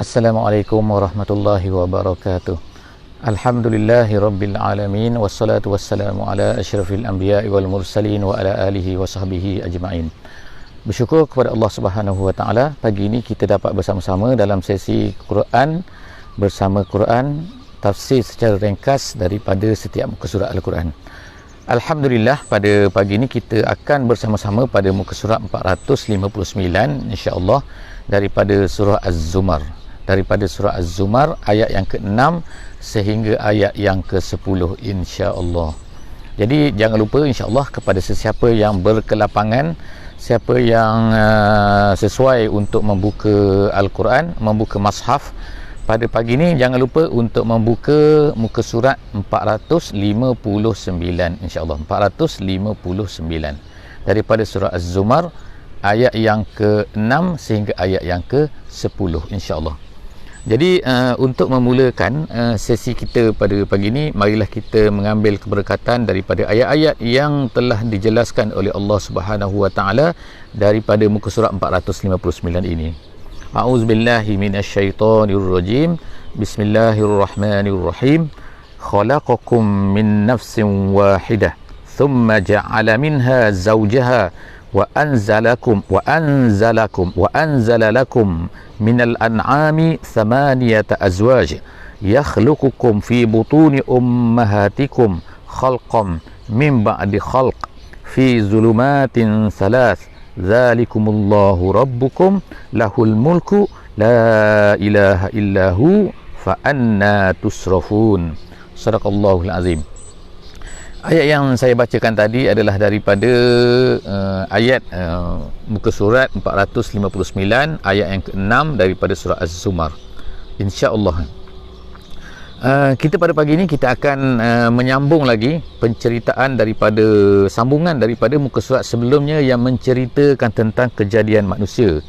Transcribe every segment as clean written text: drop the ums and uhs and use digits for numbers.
Assalamualaikum warahmatullahi wabarakatuh. Alhamdulillahi rabbil alamin, wassalatu wassalamu ala asyrafil anbiya'i wal mursalin wa ala alihi wa sahbihi ajma'in. Bersyukur kepada Allah Subhanahu wa taala, pagi ini kita dapat bersama-sama dalam sesi Quran bersama Quran, tafsir secara ringkas daripada setiap muka surat Al-Quran. Alhamdulillah, pada pagi ini kita akan bersama-sama pada muka surat 459 insya-Allah daripada surah Az-Zumar. Daripada surah Az-Zumar ayat yang ke-6 sehingga ayat yang ke-10 insya-Allah. Jadi jangan lupa insya-Allah kepada sesiapa yang berkelapangan, siapa yang sesuai untuk membuka Al-Quran, membuka mushaf pada pagi ini, jangan lupa untuk membuka muka surat 459 insya-Allah. 459 daripada surah Az-Zumar ayat yang ke-6 sehingga ayat yang ke-10 insya-Allah. Jadi untuk memulakan sesi kita pada pagi ini, marilah kita mengambil keberkatan daripada ayat-ayat yang telah dijelaskan oleh Allah Subhanahu wa taala daripada muka surat 459 ini. A'udzubillahi minasyaitonirrajim. Bismillahirrahmanirrahim. Khalaqakum min nafsin wahidah, thumma ja'ala minha zawjaha wa anzala lakum minal an'ami thamaniyata azwaj yakhluqukum fi butuni ummahatikum khalqan min ba'di khalq fi zulumatin thalath dzalikumullahu rabbukum lahul mulku la ilaha illahu fa anna tusrafun. Sadaqallahul azim. Ayat yang saya bacakan tadi adalah daripada ayat muka surat 459 ayat yang ke-6 daripada surah Az-Zumar. InsyaAllah kita pada pagi ini kita akan menyambung lagi penceritaan daripada sambungan daripada muka surat sebelumnya yang menceritakan tentang kejadian manusia.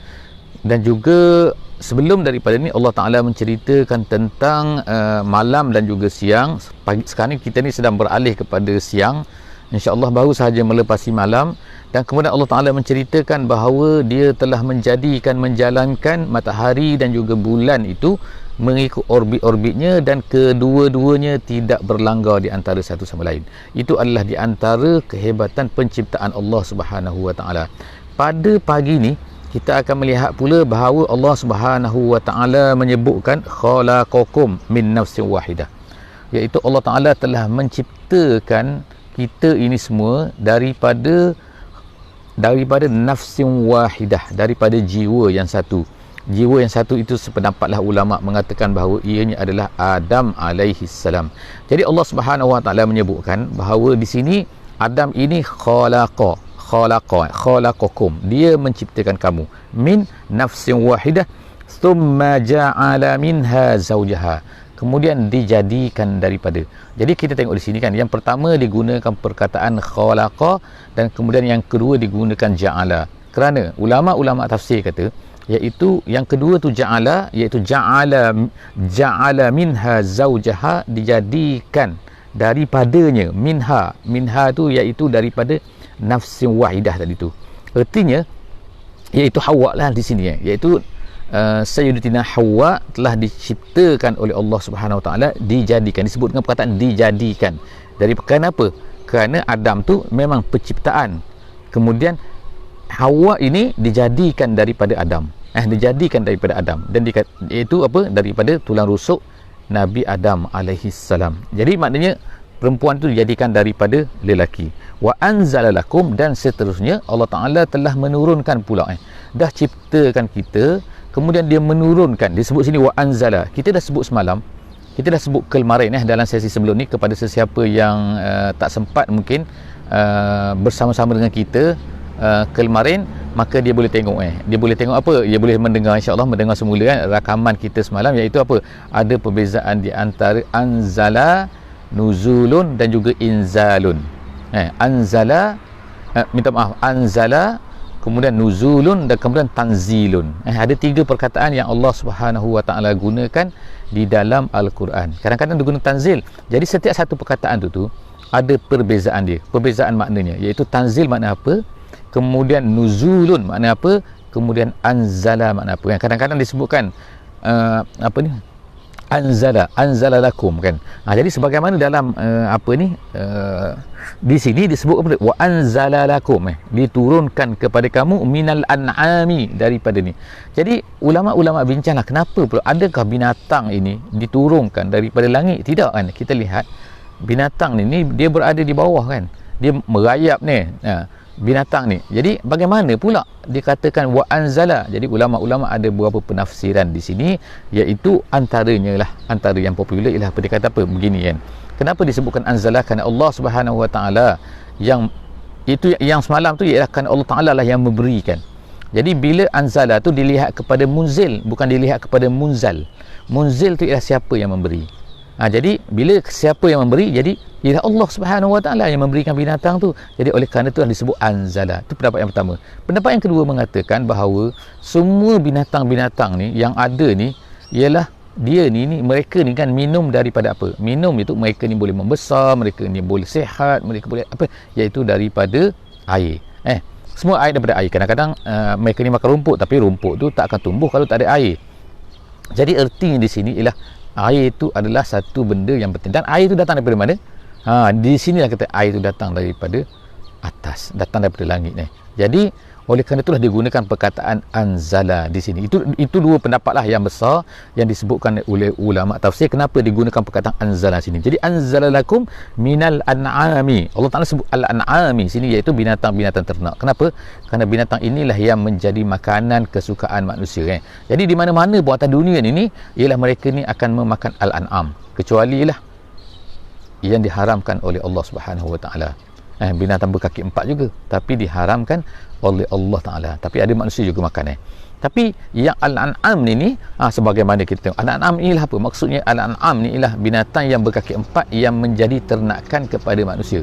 Dan juga sebelum daripada ini Allah Ta'ala menceritakan tentang malam dan juga siang. Sekarang kita ni sedang beralih kepada siang, InsyaAllah baru sahaja melepasi malam. Dan kemudian Allah Ta'ala menceritakan bahawa dia telah menjalankan matahari dan juga bulan itu mengikut orbit-orbitnya, dan kedua-duanya tidak berlanggar di antara satu sama lain. Itu adalah di antara kehebatan penciptaan Allah Subhanahu wa taala. Pada pagi ini kita akan melihat pula bahawa Allah Subhanahu wa taala menyebutkan khalaqakum min nafsin wahidah, iaitu Allah Taala telah menciptakan kita ini semua daripada nafsin wahidah, daripada jiwa yang satu. Jiwa yang satu itu sependapatlah ulama mengatakan bahawa ianya adalah Adam alaihi salam. Jadi Allah Subhanahu wa taala menyebutkan bahawa di sini Adam ini khalaqakum, dia menciptakan kamu min nafsin wahidah thumma ja'ala minha zawjaha, kemudian dijadikan daripada. Jadi kita tengok di sini kan, yang pertama digunakan perkataan khalaqa dan kemudian yang kedua digunakan ja'ala. Kerana ulama-ulama tafsir kata, iaitu yang kedua tu ja'ala, iaitu ja'ala minha zawjaha, dijadikan daripadanya. Minha tu iaitu daripada nafsin wahidah tadi tu. Artinya iaitu Hawa lah di sini, iaitu Sayyidatina Hawa telah diciptakan oleh Allah Subhanahu wa taala, dijadikan, disebut dengan perkataan dijadikan. Dari kenapa? Kerana Adam tu memang penciptaan, kemudian Hawa ini dijadikan daripada Adam. Dijadikan daripada Adam, dan iaitu apa? Daripada tulang rusuk Nabi Adam alaihi salam. Jadi maknanya perempuan itu dijadikan daripada lelaki. Wa anzala lakum, dan seterusnya Allah Ta'ala telah menurunkan pula. Dah ciptakan kita, kemudian dia menurunkan. Disebut sini wa anzala. Kita dah sebut semalam, kita dah sebut kemarin dalam sesi sebelum ni, kepada sesiapa yang tak sempat mungkin bersama-sama dengan kita kemarin, maka dia boleh tengok dia boleh tengok apa? Dia boleh mendengar, insya-Allah mendengar semula kan rakaman kita semalam, iaitu apa? Ada perbezaan di antara anzala, nuzulun dan juga inzalun. Anzala, anzala, kemudian nuzulun dan kemudian tanzilun. Ada tiga perkataan yang Allah Subhanahu wa taala gunakan di dalam Al-Quran. Kadang-kadang digunakan tanzil. Jadi setiap satu perkataan tu ada perbezaan dia, perbezaan maknanya, iaitu tanzil makna apa, kemudian nuzulun makna apa, kemudian anzala makna apa. Yang kadang-kadang disebutkan apa ni, anzala lakum kan. Jadi sebagaimana dalam di sini disebut apa, wa anzala lakum, diturunkan kepada kamu minal an'ami, daripada ni. Jadi ulama-ulama bincanglah kenapa pula, adakah binatang ini diturunkan daripada langit? Tidak kan, kita lihat binatang ni dia berada di bawah kan, dia merayap ni, binatang ni. Jadi bagaimana pula dikatakan wa anzala? Jadi ulama-ulama ada beberapa penafsiran di sini, iaitu antara yang popular ialah apa, dia kata apa begini kan, kenapa disebutkan anzala? Kerana Allah Subhanahu Wa Taala yang semalam tu ialah kerana Allah Taala lah yang memberikan. Jadi bila anzala tu dilihat kepada munzil, bukan dilihat kepada munzal. Munzil tu ialah siapa yang memberi. Jadi bila siapa yang memberi, jadi ialah Allah Subhanahu Wa Taala yang memberikan binatang tu. Jadi oleh kerana itu disebut anzala. Itu pendapat yang pertama. Pendapat yang kedua mengatakan bahawa semua binatang-binatang ni yang ada ni ialah dia ni mereka ni kan minum daripada apa? Minum itu mereka ni boleh membesar, mereka ni boleh sihat, mereka boleh apa? Iaitu daripada air. Semua air daripada air. Kadang-kadang mereka ni makan rumput, tapi rumput tu tak akan tumbuh kalau tak ada air. Jadi ertinya di sini ialah air itu adalah satu benda yang penting. Dan air itu datang daripada mana? Di sinilah kata air itu datang daripada atas, datang daripada langit ni. Jadi oleh kerana itulah digunakan perkataan anzala di sini. Itu dua pendapat lah yang besar yang disebutkan oleh ulama tafsir kenapa digunakan perkataan anzala sini. Jadi anzala lakum minal an'ami. Allah Taala sebut al-an'ami sini, iaitu binatang-binatang ternak. Kenapa? Kerana binatang inilah yang menjadi makanan kesukaan manusia. Jadi di mana-mana pun atas dunia ni ialah mereka ni akan memakan al-an'am, kecuali lah yang diharamkan oleh Allah Subhanahu Wa Taala. Binatang berkaki empat juga, tapi diharamkan oleh Allah Ta'ala. Tapi ada manusia juga makan. Tapi yang al-an'am ni sebagaimana kita tengok, al-an'am ni lah apa? Maksudnya al-an'am ni ialah binatang yang berkaki empat yang menjadi ternakan kepada manusia.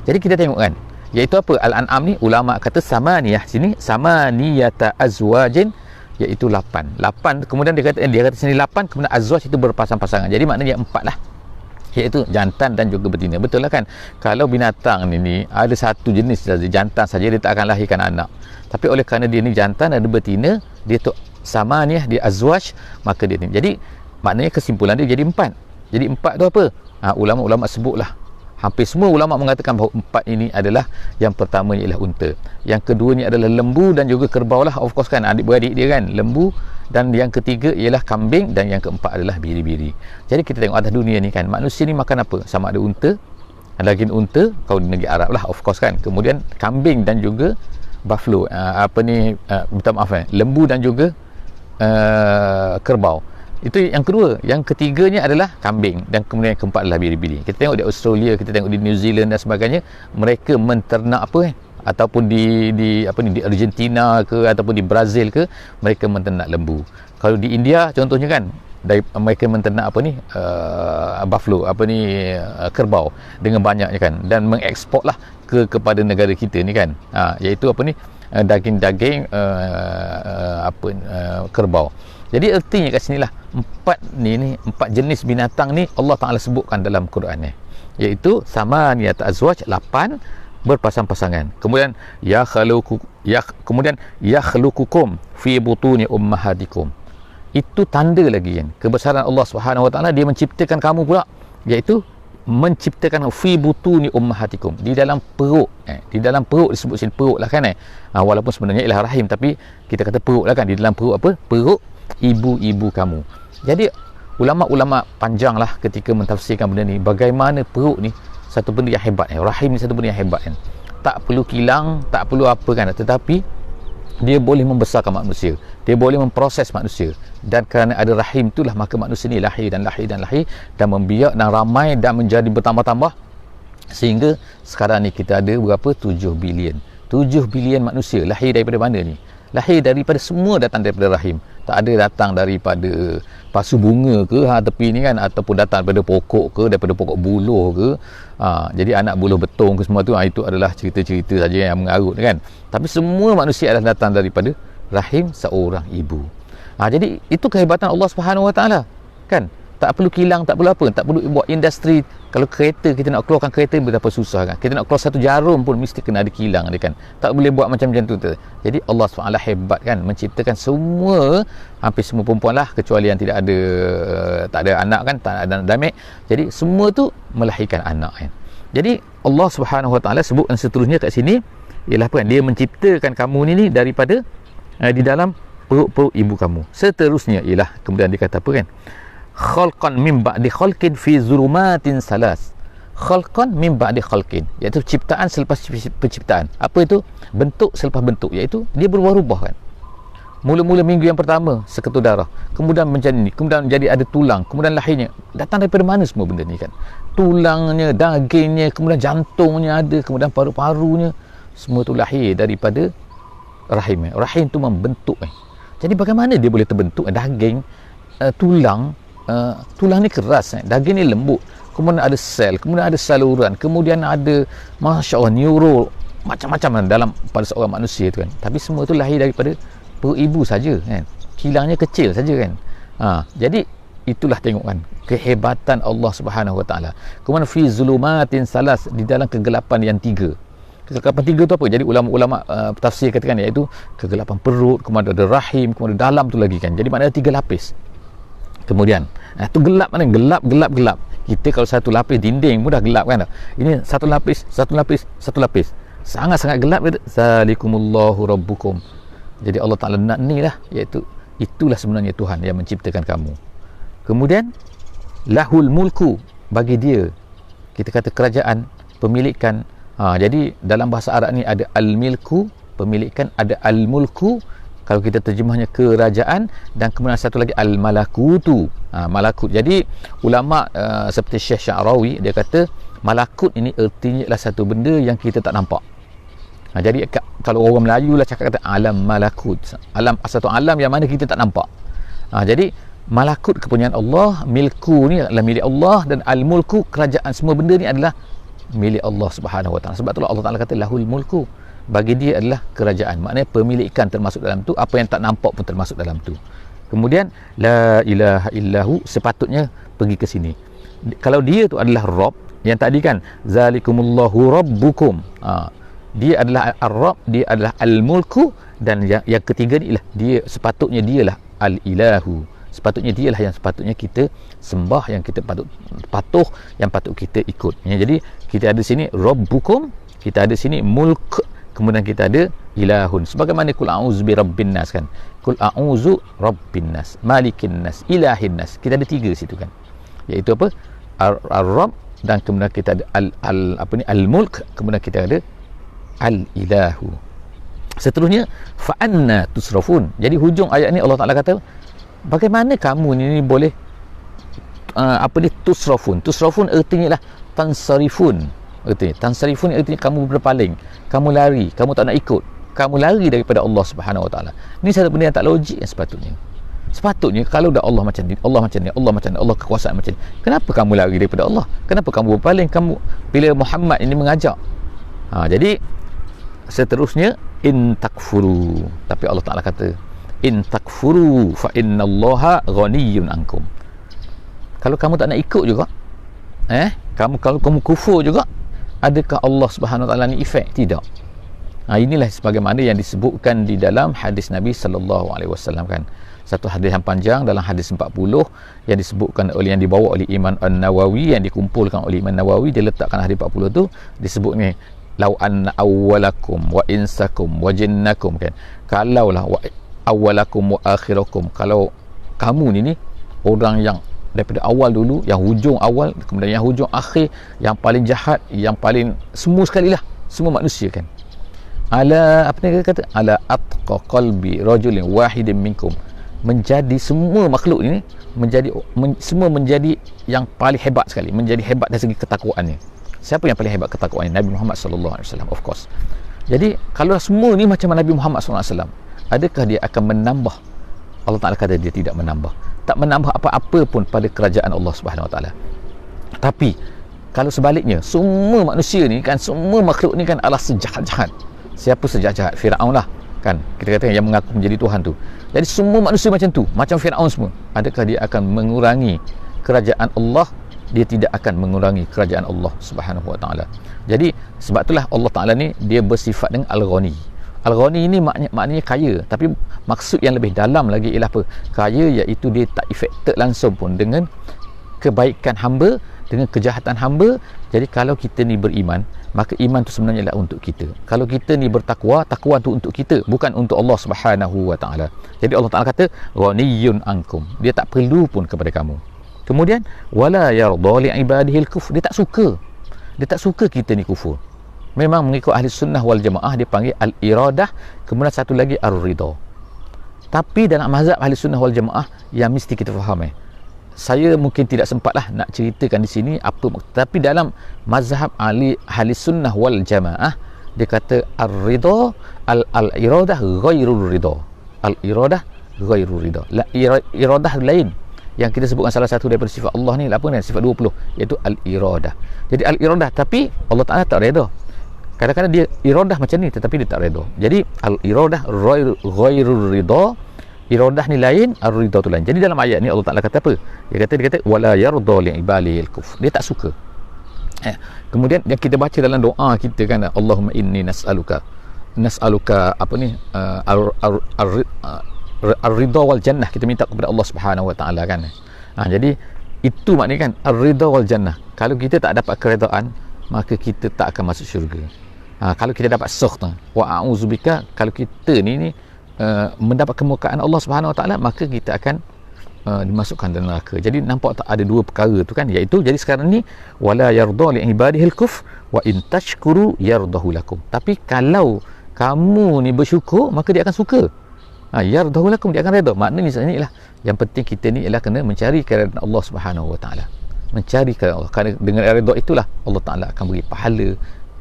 Jadi kita tengok kan, iaitu apa al-an'am ni? Ulama kata samaniyah sini, samaniyata azwajin, iaitu 8. Kemudian dia kata sini 8, kemudian azwaj itu berpasang-pasangan. Jadi maknanya 4 lah, iaitu jantan dan juga betina. Betul lah kan, kalau binatang ni ada satu jenis saja, jantan saja, dia tak akan lahirkan anak. Tapi oleh kerana dia ni jantan ada betina, dia tu sama ni, dia azwaj, maka dia ni. Jadi maknanya kesimpulan dia jadi 4. Jadi 4 tu apa? Ulama-ulama sebutlah, hampir semua ulama mengatakan bahawa 4 ini adalah, yang pertama ialah unta, yang kedua ni adalah lembu dan juga kerbau lah, of course kan, adik-beradik dia kan, lembu, dan yang ketiga ialah kambing, dan yang keempat adalah biri-biri. Jadi kita tengok atas dunia ni kan, manusia ni makan apa? Sama ada unta, daging unta kalau di negeri Arab lah, of course kan, kemudian kambing dan juga buffalo, minta maaf lembu dan juga kerbau. Itu yang kedua. Yang ketiganya adalah kambing, dan kemudian yang keempat adalah biri-biri. Kita tengok di Australia, kita tengok di New Zealand dan sebagainya, mereka menternak apa ataupun di Argentina ke ataupun di Brazil ke, mereka menternak lembu. Kalau di India contohnya kan, mereka menternak buffalo, kerbau dengan banyaknya kan, dan mengeksport lah kepada negara kita ni kan, iaitu daging-daging kerbau. Jadi artinya kat sinilah 4 jenis binatang ni Allah Taala sebutkan dalam Quran ni, iaitu samaniyat azwaj, 8 berpasang-pasangan. Kemudian yakhluqukum fi butuni ummahatikum. Itu tanda lagi kan kebesaran Allah Subhanahu Wa Taala, dia menciptakan kamu pula, iaitu menciptakan fi butuni ummahatikum, di dalam perut. Di dalam perut disebut sini perut lah kan, walaupun sebenarnya ialah rahim, tapi kita kata perut lah kan, di dalam perut apa? Perut ibu-ibu kamu. Jadi ulama-ulama panjang lah ketika mentafsirkan benda ni, bagaimana perut ni satu benda yang hebat, rahim ni satu benda yang hebat kan, tak perlu kilang, tak perlu apa kan, tetapi dia boleh membesarkan manusia, dia boleh memproses manusia, dan kerana ada rahim itulah maka manusia ni lahir dan membiak dan ramai dan menjadi bertambah-tambah, sehingga sekarang ni kita ada berapa? 7 bilion manusia. Lahir daripada mana ni? Lahir daripada, semua datang daripada rahim, tak ada datang daripada pasu bunga ke tepi ni kan, ataupun datang daripada pokok ke, daripada pokok buluh ke, jadi anak buluh betung ke, semua tu itu adalah cerita-cerita saja yang mengarut kan. Tapi semua manusia adalah datang daripada rahim seorang ibu. Jadi itu kehebatan Allah Subhanahu Wa Taala kan. Tak perlu kilang, tak perlu apa, tak perlu buat industri. Kalau kereta, kita nak keluarkan kereta berapa susah kan. Kita nak keluar satu jarum pun mesti kena ada kilang dia kan. Tak boleh buat macam-macam tu. Jadi Allah SWT hebat kan, menciptakan semua, hampir semua perempuan lah, kecuali yang tidak ada, tak ada anak kan, tak ada anak damai. Jadi semua tu melahirkan anak kan. Jadi Allah SWT sebut dan seterusnya kat sini ialah apa kan, dia menciptakan kamu ni daripada di dalam perut ibu kamu. Seterusnya ialah kemudian dikata apa kan, khalqan min ba'di khalqin fi zulumatin salas. Khalqan min ba'di khalqin, iaitu ciptaan selepas penciptaan. Apa itu? Bentuk selepas bentuk, iaitu dia berubah-ubah kan. Mula-mula minggu yang pertama seketul darah, kemudian menjadi ni, kemudian menjadi ada tulang, kemudian lahirnya datang daripada mana semua benda ni kan? Tulangnya, dagingnya, kemudian jantungnya ada, kemudian paru-parunya, semua tu lahir daripada rahim. Rahim tu membentuk Jadi bagaimana dia boleh terbentuk? Daging, tulang ni keras, daging ni lembut, kemudian ada sel, kemudian ada saluran, kemudian ada Masya Allah neuro, macam-macam dalam pada seorang manusia tu kan. Tapi semua tu lahir daripada perut ibu saja kan, kilangnya kecil saja kan. Jadi itulah tengok kan kehebatan Allah Subhanahu Wa Taala. Kemudian fi zulumatin salas, di dalam kegelapan yang tiga. Kegelapan tiga tu apa? Jadi ulama-ulama tafsir katakan iaitu kegelapan perut, kemudian ada rahim, kemudian dalam tu lagi kan. Jadi maknanya 3 lapis. Kemudian tu gelap mana? Gelap. Kita kalau satu lapis dinding pun dah gelap kan. Ini satu lapis. Sangat-sangat gelap. Zalikumullahu rabbukum. Jadi Allah Ta'ala nak ni lah, iaitu itulah sebenarnya Tuhan yang menciptakan kamu. Kemudian lahul mulku, bagi dia kita kata kerajaan, pemilikan. Jadi dalam bahasa Arab ni ada al-milku, pemilikan, ada al-mulku, kalau kita terjemahnya kerajaan, dan kemudian satu lagi al-malakutu, malakut. Jadi ulama seperti Syekh Sya'rawi, dia kata malakut ini ertinya adalah satu benda yang kita tak nampak. Jadi kalau orang Melayu lah cakap kata alam malakut, alam, satu alam yang mana kita tak nampak. Jadi malakut kepunyaan Allah, milku ni adalah milik Allah, dan al-mulku kerajaan, semua benda ni adalah milik Allah Subhanahu Wa Taala. Sebab itulah Allah Taala kata lahul mulku, bagi dia adalah kerajaan, maknanya pemilikan termasuk dalam tu, apa yang tak nampak pun termasuk dalam tu. Kemudian la ilaha illahu, sepatutnya pergi ke sini. Kalau dia tu adalah Rabb, yang tadi kan zalikumullahu rabbukum, dia adalah ar-Rabb, dia adalah al-mulku, dan yang ketiga ni ialah dia, sepatutnya dialah al-ilahu, sepatutnya dialah yang sepatutnya kita sembah, yang kita patut patuh, yang patut kita ikut. Jadi kita ada sini rabbukum, kita ada sini mulk, kemudian kita ada ilahun. Sebagaimana kul a'udzu birabbin nas kan, kul a'udzu rabbin nas, malikin nas, ilahin nas. Kita ada 3 situ kan, iaitu apa? Ar-Rabb, dan kemudian kita ada al-mulk, kemudian kita ada al-ilahu. Seterusnya fa anna tusrafun. Jadi hujung ayat ni Allah Taala kata, bagaimana kamu ni boleh tusrafun. Tusrafun artinya lah tansarifun. Tansarifun artinya kamu berpaling, kamu lari, kamu tak nak ikut, kamu lari daripada Allah Subhanahu Wa Taala. Ini satu benda yang tak logik yang sepatutnya kalau dah Allah macam ni, Allah macam ni, Allah kekuasaan macam ni, kenapa kamu lari daripada Allah? Kenapa kamu berpaling? Kamu bila Muhammad ini mengajak. Jadi seterusnya in takfuru, tapi Allah Taala kata in takfuru fa innallaha ghaniyyun ankum. Kalau kamu tak nak ikut juga, kalau kamu kufur juga, adakah Allah Subhanahu Wa Taala ni efek? Tidak. Inilah sebagaimana yang disebutkan di dalam hadis Nabi sallallahu alaihi wasallam kan. Satu hadis yang panjang, dalam hadis 40 yang disebutkan oleh, yang dibawa oleh Imam An-Nawawi, yang dikumpulkan oleh Imam Nawawi, dia letakkan hadis 40 tu, disebut ni lau anna awwalakum wa insakum wa jinnakum kan. Kalaulah awwalakum wa akhirakum, kalau kamu ni orang yang daripada awal dulu, yang hujung awal, kemudian yang hujung akhir, yang paling jahat, yang paling semua sekali lah, semua manusia kan. Ala apa dia kata? Ala atqa qalbi rajulin wahidin minkum, menjadi semua makhluk ini semua menjadi yang paling hebat sekali, menjadi hebat dari segi ketakwaannya. Siapa yang paling hebat ketakwaannya? Nabi Muhammad sallallahu alaihi wasallam, of course. Jadi kalau semua ni macam Nabi Muhammad sallallahu alaihi wasallam, adakah dia akan menambah? Allah Taala kata dia tidak menambah, tak menambah apa-apa pun pada kerajaan Allah Subhanahu Wa Taala. Tapi kalau sebaliknya, semua manusia ni kan, semua makhluk ni kan adalah sejahat-jahat. Siapa sejahat-jahat? Firaun lah kan, kita kata yang mengaku menjadi Tuhan tu. Jadi semua manusia macam tu, macam Firaun semua, adakah dia akan mengurangi kerajaan Allah, dia tidak akan mengurangi kerajaan Allah Subhanahu wa taala. Jadi sebab itulah Allah Taala ni dia bersifat dengan Al-Ghani. Al-Ghani ini maknanya kaya, tapi maksud yang lebih dalam lagi ialah apa? Kaya iaitu dia tak affected langsung pun dengan kebaikan hamba, dengan kejahatan hamba. Jadi kalau kita ni beriman, maka iman tu sebenarnya adalah untuk kita. Kalau kita ni bertakwa, takwa tu untuk kita, bukan untuk Allah Subhanahu wa taala. Jadi Allah Taala kata ghaniyun ankum, dia tak perlu pun kepada kamu. Kemudian wala yarda li ibadihi al-kufr, dia tak suka kita ni kufur. Memang mengikut ahli sunnah wal jamaah dia panggil al-iradah, kemudian satu lagi ar-ridha. Tapi dalam mazhab ahli sunnah wal jamaah yang mesti kita faham, saya mungkin tidak sempatlah nak ceritakan di sini apa, tapi dalam mazhab ahli sunnah wal jamaah dia kata ar-ridha, al-iradah ghairul ridha. Al-iradah ghairul ridha. Iradah lain yang kita sebutkan salah satu daripada sifat Allah ni apa ni, sifat 20, iaitu al-iradah. Jadi al-iradah, tapi Allah Taala tak redha. Kadang-kadang dia iradah macam ni tetapi dia tak redha. Jadi al-iradah ghairul ridha, iradah ni lain, ar-ridha tu lain. Jadi dalam ayat ni Allah Taala kata apa? Dia kata wala yarda li ibadihi al-kufr. Dia tak suka. Kemudian yang kita baca dalam doa kita kan, Allahumma inni nas'aluka apa ni, ar-ridha wal jannah, kita minta kepada Allah Subhanahu wa taala kan. Jadi itu maknanya kan ar-ridha wal jannah. Kalau kita tak dapat keredaan, maka kita tak akan masuk syurga. Kalau kita dapat sukh wa a'udzubika, kalau kita ni mendapat kemurkaan Allah Subhanahu wa taala, maka kita akan dimasukkan dalam neraka. Jadi nampak tak ada dua perkara tu kan, iaitu jadi sekarang ni wala yarda li ibadihi al-kufr wa in tashkuru yardahu lakum. Tapi kalau kamu ni bersyukur, maka dia akan suka. Yardahu lakum, dia akan redha. Maknanya sebenarnya ialah yang penting kita ni ialah kena mencari keredaan Allah Subhanahu wa taala. Mencari keredaan Allah. Kerana dengan redha itulah Allah Taala akan beri pahala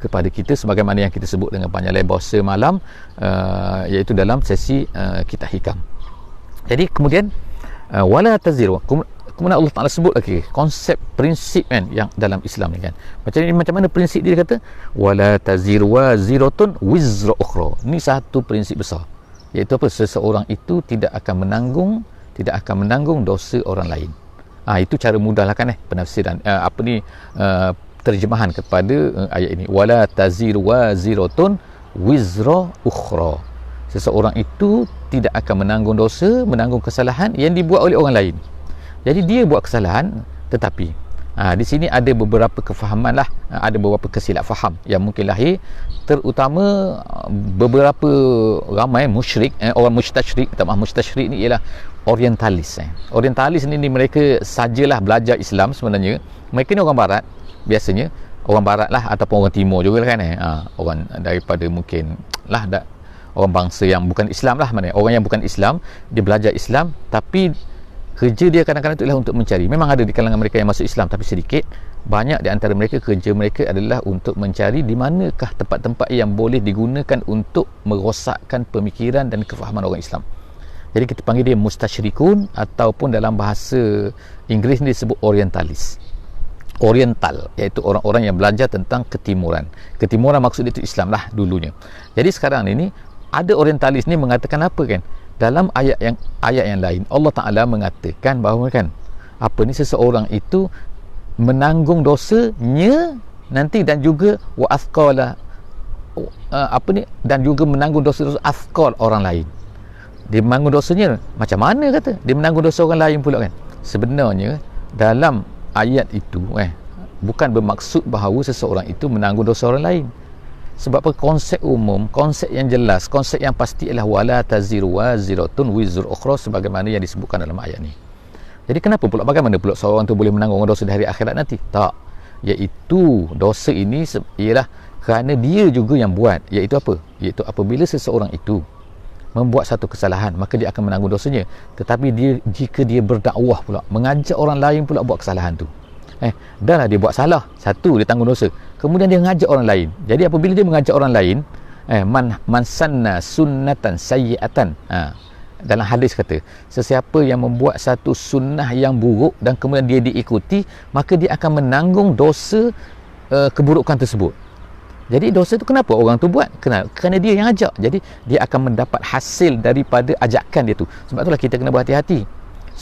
kepada kita, sebagaimana yang kita sebut dengan panjang lebar semalam, iaitu dalam sesi kitab hikam. Jadi kemudian wala taziru, kemudian Allah Taala sebut lagi konsep prinsip kan yang dalam Islam ni kan. Macam mana prinsip dia kata wala taziru waziratun wizra ukhra. Ni satu prinsip besar, iaitu apa? Seseorang itu tidak akan menanggung dosa orang lain. Itu cara mudahlah kan penafsiran terjemahan kepada ayat ini. Wala taziru waziratun wizra ukhra. Seseorang itu tidak akan menanggung kesalahan yang dibuat oleh orang lain. Jadi dia buat kesalahan, tetapi di sini ada beberapa kefahaman lah, ada beberapa kesilap faham yang mungkin lahir, terutama beberapa ramai musyrik, orang mustasyrik ni ialah orientalis. Orientalis ni mereka sajalah belajar Islam sebenarnya. Mereka ni orang barat, biasanya orang barat lah, ataupun orang timur juga kan, orang daripada mungkin lah orang bangsa yang bukan Islam lah, mana orang yang bukan Islam, dia belajar Islam, tapi kerja dia kadang-kadang itu adalah untuk mencari. Memang ada di kalangan mereka yang masuk Islam, tapi sedikit. Banyak di antara mereka, kerja mereka adalah untuk mencari di manakah tempat-tempat yang boleh digunakan untuk merosakkan pemikiran dan kefahaman orang Islam. Jadi kita panggil dia mustasyrikun, ataupun dalam bahasa Inggeris ni disebut orientalis. Oriental, iaitu orang-orang yang belajar tentang ketimuran. Ketimuran maksud itu Islam lah dulunya. Jadi sekarang ini ada orientalis ni mengatakan apa kan? Dalam ayat yang lain Allah Taala mengatakan bahawa kan seseorang itu menanggung dosanya nanti, dan juga wa athqala dan juga menanggung dosa-dosa athqal orang lain. Dia menanggung dosanya macam mana kata? Dia menanggung dosa orang lain pula kan? Sebenarnya dalam ayat itu bukan bermaksud bahawa seseorang itu menanggung dosa orang lain. Sebab apa? Konsep umum, konsep yang jelas, konsep yang pasti ialah wala taziru waziratun wizra ukhra, sebagaimana yang disebutkan dalam ayat ni. Jadi kenapa pula, bagaimana pula seorang tu boleh menanggung dosa di hari akhirat nanti? Tak. Iaitu dosa ini ialah kerana dia juga yang buat. Iaitu apa? Iaitu apabila seseorang itu membuat satu kesalahan, maka dia akan menanggung dosanya. Tetapi jika dia berdakwah pula, mengajak orang lain pula buat kesalahan tu, dah lah dia buat salah, satu dia tanggung dosa, kemudian dia mengajak orang lain. Jadi apabila dia mengajak orang lain, man sanna sunnatan sayyi'atan, dalam hadis kata, sesiapa yang membuat satu sunnah yang buruk dan kemudian dia diikuti, maka dia akan menanggung dosa keburukan tersebut. Jadi dosa tu kenapa orang tu buat? Kerana dia yang ajak. Jadi dia akan mendapat hasil daripada ajakan dia tu. Sebab itulah kita kena berhati-hati.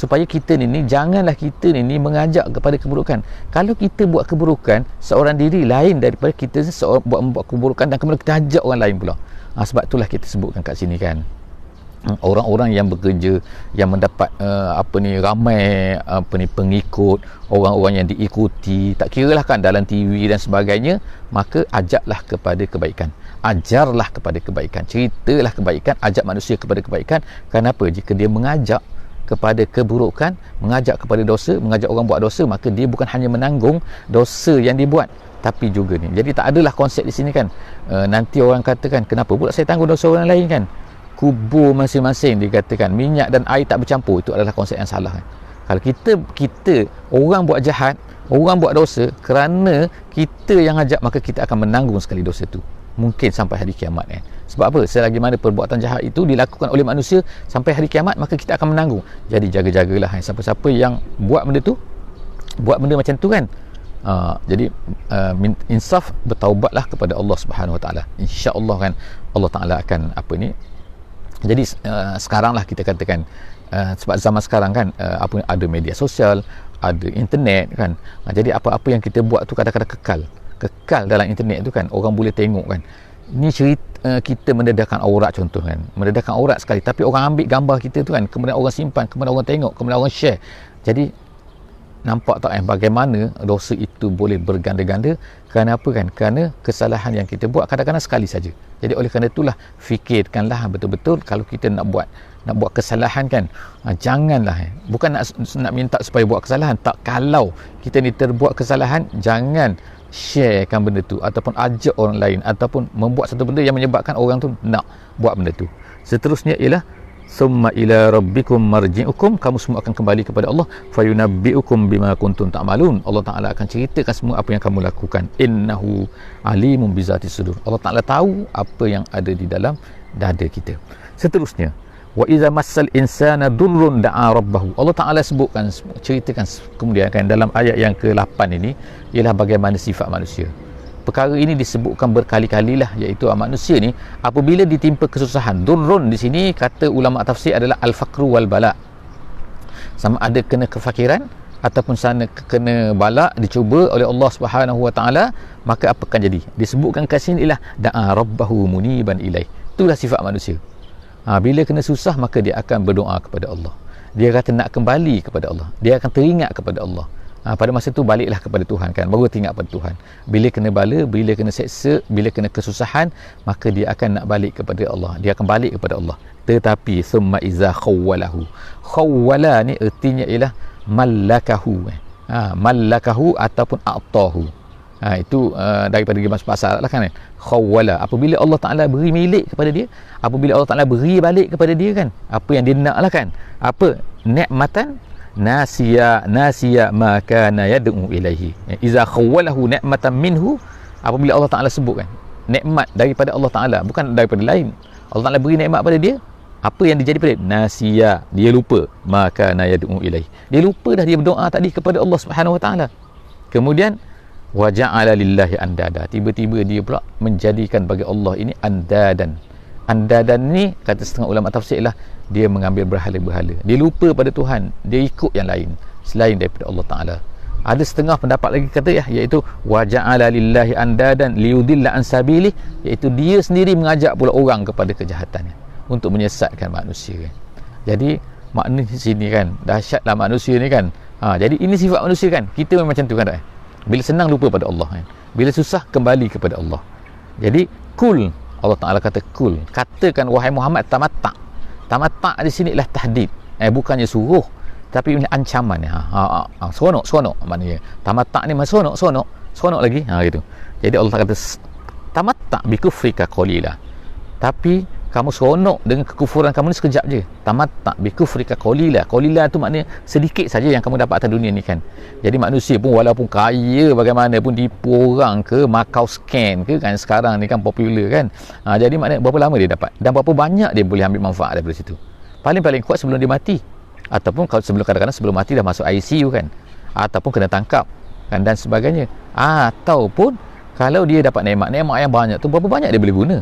supaya kita ni janganlah kita ni mengajak kepada keburukan. Kalau kita buat keburukan seorang diri lain daripada kita seorang buat keburukan dan kemudian kita ajak orang lain pula. Sebab itulah kita sebutkan kat sini kan, orang-orang yang bekerja yang mendapat ramai pengikut, orang-orang yang diikuti, tak kiralah kan dalam TV dan sebagainya, maka ajaklah kepada kebaikan, ajarlah kepada kebaikan, ceritalah kebaikan, ajak manusia kepada kebaikan. Kenapa? Jika dia mengajak kepada keburukan, mengajak kepada dosa, mengajak orang buat dosa, maka dia bukan hanya menanggung dosa yang dibuat, tapi juga ni. Jadi tak adalah konsep di sini kan, nanti orang katakan kenapa pula saya tanggung dosa orang lain kan, kubur masing-masing dikatakan minyak dan air tak bercampur. Itu adalah konsep yang salah kan. Kalau kita orang buat jahat, orang buat dosa, kerana kita yang ajak, maka kita akan menanggung sekali dosa tu, mungkin sampai hari kiamat kan. Sebab apa? Selagi mana perbuatan jahat itu dilakukan oleh manusia sampai hari kiamat, maka kita akan menanggung. Jadi jaga-jagalah siapa-siapa yang buat benda tu, buat benda macam tu kan. Jadi insaf, bertaubatlah kepada Allah Subhanahu Wa Taala. Insya-Allah kan Allah Taala akan jadi sekarang lah kita katakan, sebab zaman sekarang kan ada media sosial, ada internet kan. Jadi apa-apa yang kita buat tu kadang-kadang kekal dalam internet tu kan, orang boleh tengok kan. Ni cerita kita mendedahkan aurat contoh kan, mendedahkan aurat sekali, tapi orang ambil gambar kita tu kan, kemudian orang simpan, kemudian orang tengok, kemudian orang share. Jadi nampak tak bagaimana dosa itu boleh berganda-ganda. Kerana apa kan? Kerana kesalahan yang kita buat kadang-kadang sekali saja. Jadi oleh kerana itulah, fikirkanlah betul-betul kalau kita nak buat kesalahan kan, janganlah bukan nak minta supaya buat kesalahan, tak. Kalau kita ni terbuat kesalahan, jangan sharekan benda tu ataupun ajak orang lain ataupun membuat satu benda yang menyebabkan orang tu nak buat benda tu. Seterusnya ialah summa ila rabbikum marji'ukum, kamu semua akan kembali kepada Allah, fayunabbi'ukum bima kuntum ta'malun. Allah Taala akan ceritakan semua apa yang kamu lakukan. Innahu alimun bizati sudur. Allah Taala tahu apa yang ada di dalam dada kita. Seterusnya, wa idza massal insana durrun da'a rabbahu. Allah Taala sebutkan, ceritakan kemudian kan dalam ayat yang ke-8 ini, ialah bagaimana sifat manusia. Perkara ini disebutkan berkali-kali lah, iaitu manusia ni apabila ditimpa kesusahan. Durrun di sini kata ulama tafsir adalah al-faqru wal bala, sama ada kena kefakiran ataupun sana kena bala, dicuba oleh Allah Subhanahu Wa Taala, maka apa akan jadi? Disebutkan kat sini ialah da'a rabbahu muniban ilaih. Itulah sifat manusia. Bila kena susah, maka dia akan berdoa kepada Allah, dia kata nak kembali kepada Allah, dia akan teringat kepada Allah. Pada masa tu baliklah kepada Tuhan kan, baru teringat pada Tuhan. Bila kena bala, bila kena seksa, bila kena kesusahan, maka dia akan nak balik kepada Allah, dia akan balik kepada Allah. Tetapi summa iza khawwalahu, khawwala ni artinya ialah mallakahu, mallakahu ataupun a'tahu. Itu daripada bahasa Arab lah kan. Khawwala, apabila Allah Ta'ala beri milik kepada dia, apabila Allah Ta'ala beri balik kepada dia kan, apa yang dia nak lah kan, apa nikmatan nasiya ma kana yad'u ilaihi. Iza khawwalahu ni'matan minhu, apabila Allah Ta'ala sebut kan nikmat daripada Allah Ta'ala, bukan daripada lain. Allah Ta'ala beri nikmat pada dia, apa yang dia jadi pada dia? Nasiya, dia lupa, ma kana yad'u ilaihi, dia lupa dah dia berdoa tadi kepada Allah Subhanahu Wa Ta'ala. Kemudian wa ja'ala lillahi andada, tiba-tiba dia pula menjadikan bagi Allah ini andadan. Andadan ni kata setengah ulama tafsir lah, dia mengambil berhala-berhala, dia lupa pada Tuhan, dia ikut yang lain selain daripada Allah Ta'ala. Ada setengah pendapat lagi kata iaitu wa ja'ala lillahi andadan liyudilla an sabilih, iaitu dia sendiri mengajak pula orang kepada kejahatannya untuk menyesatkan manusia kan. Jadi makna di sini kan, dahsyatlah manusia ni kan. Jadi ini sifat manusia kan, kita memang macam tu kan tak? Bila senang lupa pada Allah kan, bila susah kembali kepada Allah. Jadi kul, Allah Ta'ala kata kul, katakan wahai Muhammad, tamatta. Tamatta di sini ialah tahdid, bukannya suruh, tapi ini ancaman. Seronok maknanya. Tamatta ni seronok lagi gitu. Jadi Allah Ta'ala kata tamatta bi kufrika qalila, tapi kamu seronok dengan kekufuran kamu ni sekejap je. Tamatta bi kufrika qalila, qalila tu maknanya sedikit saja yang kamu dapat atas dunia ni kan. Jadi manusia pun walaupun kaya bagaimanapun, tipu orang ke, Macau scam ke kan, sekarang ni kan popular kan. Jadi maknanya berapa lama dia dapat dan berapa banyak dia boleh ambil manfaat daripada situ. Paling kuat sebelum dia mati, ataupun kalau kadang-kadang sebelum mati dah masuk ICU kan, ataupun kena tangkap kan dan sebagainya. Ataupun kalau dia dapat nikmat yang banyak tu, berapa banyak dia boleh guna.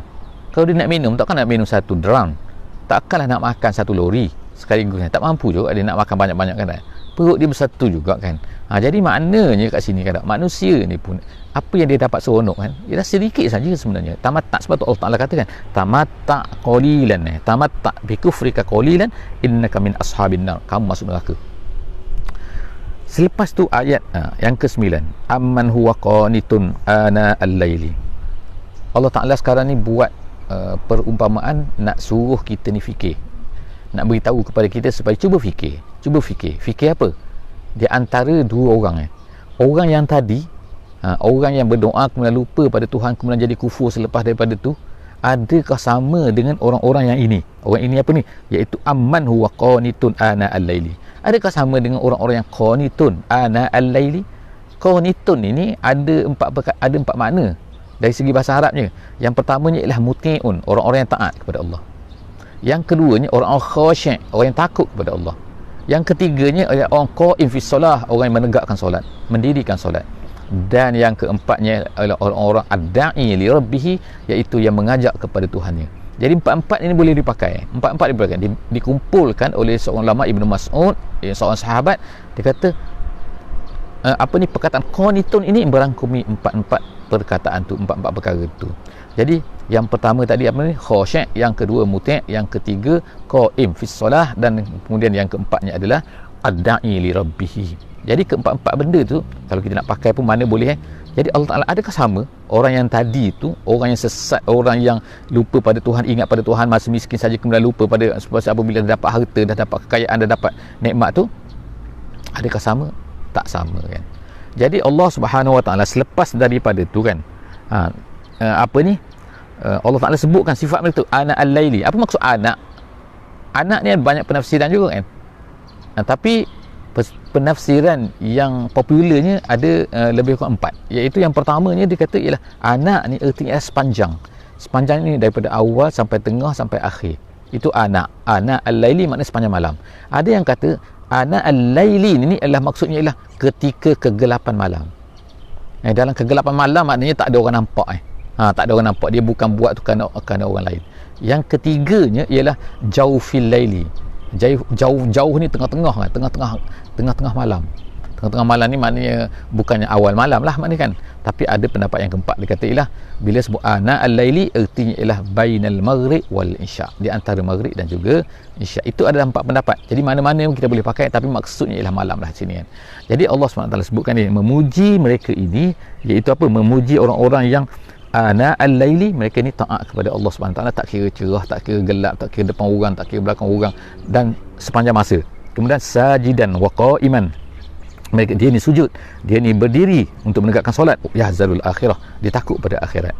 Kalau dia nak minum, takkan nak minum satu drum, takkanlah nak makan satu lori, sekaligus kan. Tak mampu juga dia nak makan banyak-banyak kan. Perut dia bersatu juga kan. Jadi maknanya kat sini kan, manusia ni pun apa yang dia dapat seronok kan, ialah sedikit saja sebenarnya. Tamatta, sebab tu Allah Taala katakan tamatta qalilan, tamatta bi kufrika qalilan innaka min ashabin nar, kamu masuk neraka. Selepas tu ayat yang ke-9, amman huwa qanitun ana al-laili. Allah Taala sekarang ni buat perumpamaan nak suruh kita ni fikir, nak beritahu kepada kita supaya cuba fikir. Fikir apa? Di antara dua orang orang yang tadi, orang yang berdoa kemudian lupa pada Tuhan kemudian jadi kufur selepas daripada tu, adakah sama dengan orang-orang yang ini? Orang ini apa ni? Iaitu amman huwa qanitun ana al-laili. Adakah sama dengan orang-orang yang qanitun ana al-laili? Qanitun ini ada empat makna dari segi bahasa Arabnya. Yang pertamanya ialah muti'un, orang-orang yang taat kepada Allah. Yang keduanya orang-orang khasyi', orang yang takut kepada Allah. Yang ketiganya ialah orang qa'im fi solah, orang yang menegakkan solat, mendirikan solat. Dan yang keempatnya adalah orang-orang ad-da'i li rabbih, iaitu yang mengajak kepada Tuhannya. Jadi empat-empat ini boleh dipakai. Empat-empat dipakai. Dikumpulkan oleh seorang ulama, Ibnu Mas'ud, seorang sahabat. Dia kata perkataan qanitun ini merangkumi empat-empat perkataan tu, empat-empat perkara tu. Jadi yang pertama tadi apa ni? Khasyi', yang kedua muti', yang ketiga qa'im fi solah, dan kemudian yang keempatnya adalah ad-da'i li rabbih. Jadi keempat-empat benda tu kalau kita nak pakai pun mana boleh. Jadi Allah Taala, adakah sama orang yang tadi tu, orang yang sesat, orang yang lupa pada Tuhan, ingat pada Tuhan masa miskin saja kemudian lupa pada apabila dah dapat harta, dah dapat kekayaan, dah dapat nikmat tu, adakah sama? Tak sama kan. Jadi Allah Subhanahu Wa Taala selepas daripada tu kan, Allah Taala sebutkan sifat mereka tu, ana al-laili. Apa maksud anak? Anak ni ada banyak penafsiran juga kan. Tapi penafsiran yang popularnya ada lebih kurang 4. Iaitu yang pertamanya dia kata ialah anak ni ertinya sepanjang. Sepanjang ni daripada awal sampai tengah sampai akhir. Itu anak. Anak al-laili maknanya sepanjang malam. Ada yang kata anak al-laili ni adalah maksudnya ialah ketika kegelapan malam. Dalam kegelapan malam maknanya tak ada orang nampak. Tak ada orang nampak. Dia bukan buat tu kerana orang lain. Yang ketiganya ialah jaufil laili. Jauh ni tengah-tengah malam. Tengah-tengah malam ni maknanya bukannya awal malam lah maknanya kan. Tapi ada pendapat yang keempat, dia kata ialah bila sebut ana al-laili artinya ialah bainal maghrib wal isya, di antara maghrib dan juga isya. Itu ada 4 pendapat. Jadi mana-mana kita boleh pakai, tapi maksudnya ialah malam lah sini kan. Jadi Allah SWT sebutkan ni memuji mereka ini, iaitu apa? Memuji orang-orang yang ana al-laili, mereka ni taat kepada Allah SWT, tak kira cerah, tak kira gelap, tak kira depan orang, tak kira belakang orang, dan sepanjang masa. Kemudian sajidan wa qa'iman, mereka dia ni sujud, dia ni berdiri untuk menegakkan solat. Yahzarul akhirah, dia takut pada akhirat.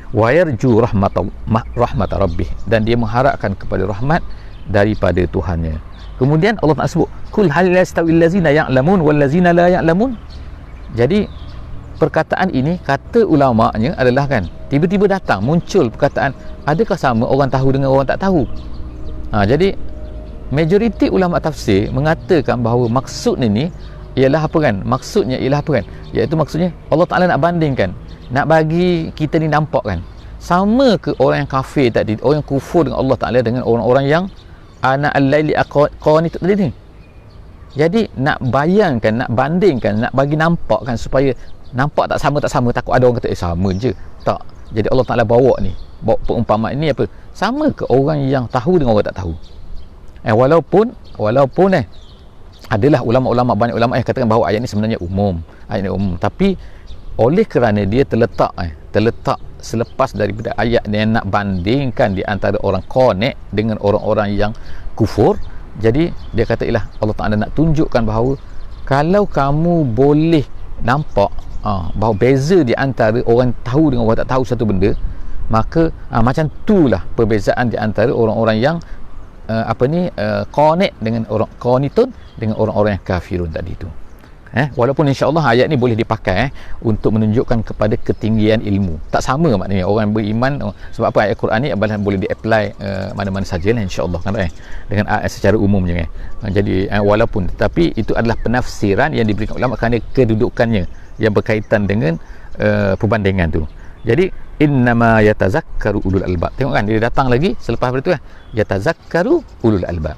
Wa yarju rahmat rabbih, dan dia mengharapkan kepada rahmat daripada Tuhannya. Kemudian Allah Taala sebut kul hal yastawil ladzina ya'lamun wal ladzina la ya'lamun. Jadi perkataan ini kata ulama'nya adalah kan, tiba-tiba datang muncul perkataan, adakah sama orang tahu dengan orang tak tahu? Jadi majoriti ulama tafsir mengatakan bahawa maksud ini ialah apa kan? Maksudnya ialah apa kan? Iaitu maksudnya Allah Taala nak bandingkan, nak bagi kita ni nampak kan, sama ke orang yang kafir tadi, orang yang kufur dengan Allah Taala, dengan orang-orang yang ana al-laili qanit tadi ni. Jadi nak bayangkan, nak bandingkan, nak bagi nampak kan, supaya nampak tak sama, takut ada orang kata sama je. Tak. Jadi Allah Taala bawa perumpamaan ini apa? Sama ke orang yang tahu dengan orang tak tahu? Walaupun adalah ulama-ulama, banyak ulama yang katakan bahawa ayat ini sebenarnya umum. Ayat ini umum, tapi oleh kerana dia terletak selepas daripada ayat yang nak bandingkan di antara orang qanit dengan orang-orang yang kufur, jadi dia kata ialah Allah Taala nak tunjukkan bahawa kalau kamu boleh nampak bahawa beza di antara orang tahu dengan orang tak tahu satu benda, maka macam itulah perbezaan di antara orang-orang yang qanit dengan orang qanitun dengan orang-orang yang kafirun tadi itu. Walaupun insya-Allah ayat ni boleh dipakai untuk menunjukkan kepada ketinggian ilmu. Tak sama maknanya orang beriman, sebab apa ayat Quran ni boleh di-apply mana-mana saja lah insya-Allah kan, dengan secara umumnya kan. Jadi walaupun, tetapi itu adalah penafsiran yang diberikan ulama kerana kedudukannya yang berkaitan dengan perbandingan tu. Jadi innama yatazakkaru ulul albab. Tengok kan dia datang lagi selepas itu yatazakkaru ulul albab.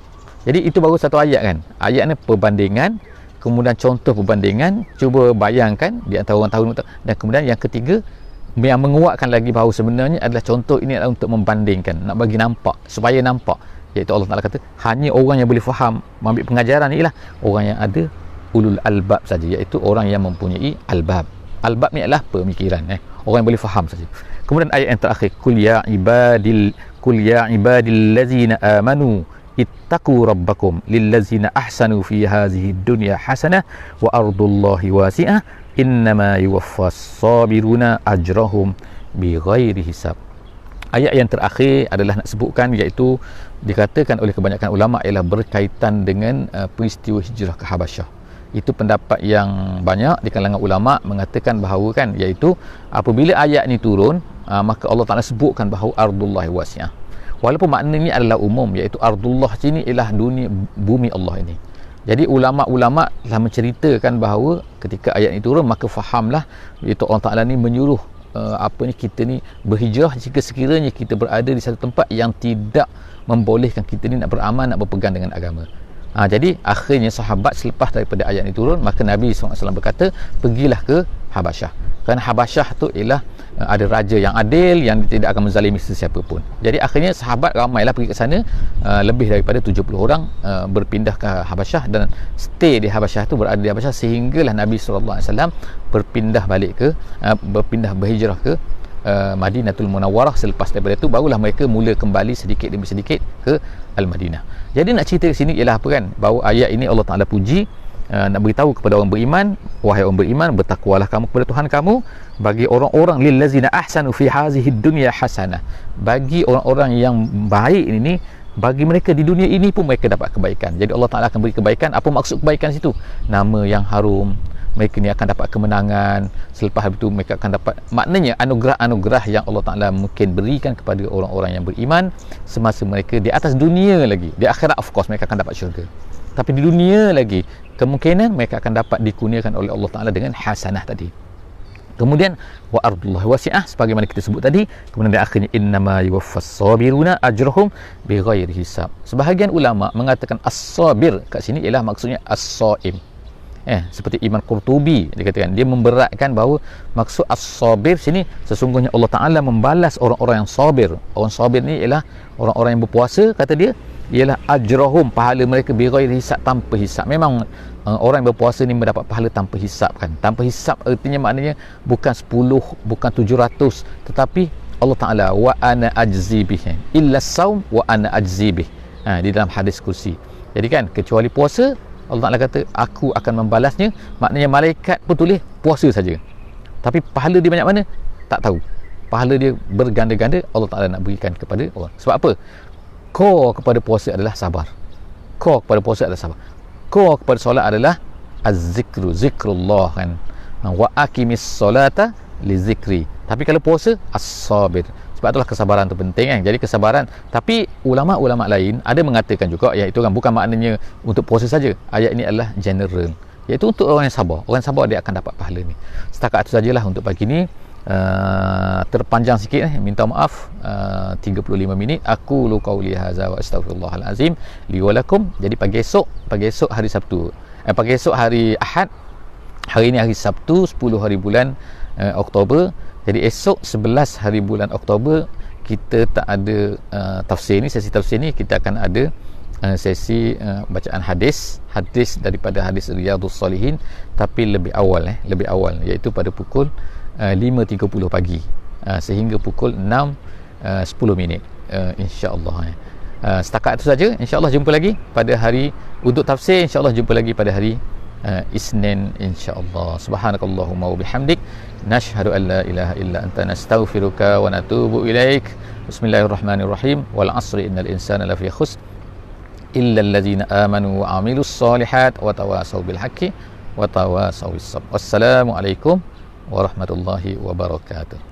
Jadi itu baru satu ayat kan. Ayat ni perbandingan, kemudian contoh perbandingan, cuba bayangkan di antara orang tahu, dan kemudian yang ketiga yang menguatkan lagi bahawa sebenarnya adalah contoh ini adalah untuk membandingkan, nak bagi nampak, supaya nampak, iaitu Allah Ta'ala kata hanya orang yang boleh faham mengambil pengajaran ni ialah orang yang ada ulul albab saja, iaitu orang yang mempunyai albab. Albab ni adalah pemikiran, orang yang boleh faham saja. Kemudian ayat yang terakhir, kul ya ibadil ladzina amanu ittaqu rabbakum lillazina ahsanu fi hadhihi dunya hasanah wa ardullahi wasi'ah innama yuwaffas sabiruna ajrahum bighairi hisab. Ayat yang terakhir adalah nak sebutkan, iaitu dikatakan oleh kebanyakan ulama ialah berkaitan dengan peristiwa hijrah ke Habasyah. Itu pendapat yang banyak di kalangan ulama mengatakan bahawa kan, iaitu apabila ayat ni turun, maka Allah Ta'ala sebutkan bahawa ardullahi wasi'ah. Walaupun makna ini adalah umum, iaitu ardullah sini ialah dunia, bumi Allah ini. Jadi ulama-ulama telah menceritakan bahawa ketika ayat ini turun, maka fahamlah iaitu Allah Ta'ala ni menyuruh kita ni berhijrah jika sekiranya kita berada di satu tempat yang tidak membolehkan kita ni nak beramal, nak berpegang dengan agama. Jadi akhirnya sahabat selepas daripada ayat ini turun, maka Nabi SAW berkata, pergilah ke Habasyah. Kerana Habasyah tu ialah ada raja yang adil, yang tidak akan menzalimi sesiapa pun. Jadi akhirnya sahabat ramailah pergi ke sana, lebih daripada 70 orang berpindah ke Habasyah dan stay di Habasyah tu, berada di Habasyah sehinggalah Nabi SAW berpindah berhijrah ke Madinatul Munawwarah. Selepas daripada itu barulah mereka mula kembali sedikit demi sedikit ke Al-Madinah. Jadi nak cerita ke sini ialah apa kan, bahawa ayat ini Allah Ta'ala puji, nak beritahu kepada orang beriman, wahai orang beriman, bertakwalah kamu kepada Tuhan kamu, bagi orang-orang lillazina ahsanu fi hazihi dunya hasanah, bagi orang-orang yang baik ini, bagi mereka di dunia ini pun mereka dapat kebaikan. Jadi Allah Ta'ala akan beri kebaikan. Apa maksud kebaikan situ? Nama yang harum, mereka ni akan dapat kemenangan, selepas itu mereka akan dapat, maknanya anugerah-anugerah yang Allah Ta'ala mungkin berikan kepada orang-orang yang beriman semasa mereka di atas dunia lagi. Di akhirat of course mereka akan dapat syurga, tapi di dunia lagi kemungkinan mereka akan dapat dikurniakan oleh Allah Ta'ala dengan hasanah tadi. Kemudian wa ardullahi wasi'ah, sebagaimana kita sebut tadi. Kemudian di akhirnya innama yuwaffas sabiruna ajrahum bighairi hisab. Sebahagian ulama mengatakan as-sabir kat sini ialah maksudnya as-saim. Seperti Imam Qurtubi dikatakan, dia memberatkan bahawa maksud as-sabir sini sesungguhnya Allah Ta'ala membalas orang-orang yang sabir. Orang sabir ni ialah orang-orang yang berpuasa, kata dia, ialah ajrahum, pahala mereka bighairi hisab, tanpa hisab. Memang orang yang berpuasa ni mendapat pahala tanpa hisab kan. Tanpa hisab artinya maknanya bukan 10, bukan 700, tetapi Allah Ta'ala wa ana ajzi bih, illa saum wa ana ajzi bih, di dalam hadis kursi. Jadi kan, kecuali puasa, Allah Ta'ala kata aku akan membalasnya. Maknanya malaikat pun tulis puasa saja, tapi pahala dia banyak mana tak tahu. Pahala dia berganda-ganda Allah Ta'ala nak berikan kepada orang. Sebab apa? Core kepada puasa adalah sabar. Core kepada puasa adalah sabar. Core kepada solat adalah az-zikru, zikrullah kan. Wa aqimis solata li zikri. Tapi kalau puasa, as-sabir. Sebab itulah kesabaran tu penting kan. Jadi kesabaran. Tapi ulama-ulama lain ada mengatakan juga, iaitu kan bukan maknanya untuk puasa saja. Ayat ini adalah general, iaitu untuk orang yang sabar. Orang yang sabar dia akan dapat pahala ni. Setakat itu sajalah untuk pagi ni. Terpanjang sikit, minta maaf. 35 minit. Aku lu qauli hadza wa astaghfirullahal azim li wa lakum. Jadi pagi esok hari Sabtu, pagi esok hari Ahad, hari ini hari Sabtu 10 hari bulan Oktober. Jadi esok 11 hari bulan Oktober kita tak ada tafsir ni, sesi tafsir ni kita akan ada sesi bacaan hadis daripada hadis Riyadhus Salihin, tapi lebih awal iaitu pada pukul 5.30 pagi sehingga pukul 6.10 minit, insya-Allah. Setakat itu saja. Insya-Allah jumpa lagi pada hari untuk tafsir. Insya-Allah jumpa lagi pada hari Isnin, insya-Allah. Subhanakallahumma wa bihamdik, nashhadu an la ilaha illa anta, nastaghfiruka wa natubu ilaik. Bismillahirrahmanirrahim. Wal 'asri innal insana lafi khusr illa allazina amanu wa 'amilus solihat wa tawasaw bil haqqi wa tawasaw bis sabr. Wassalamu alaikum warahmatullahi wabarakatuh.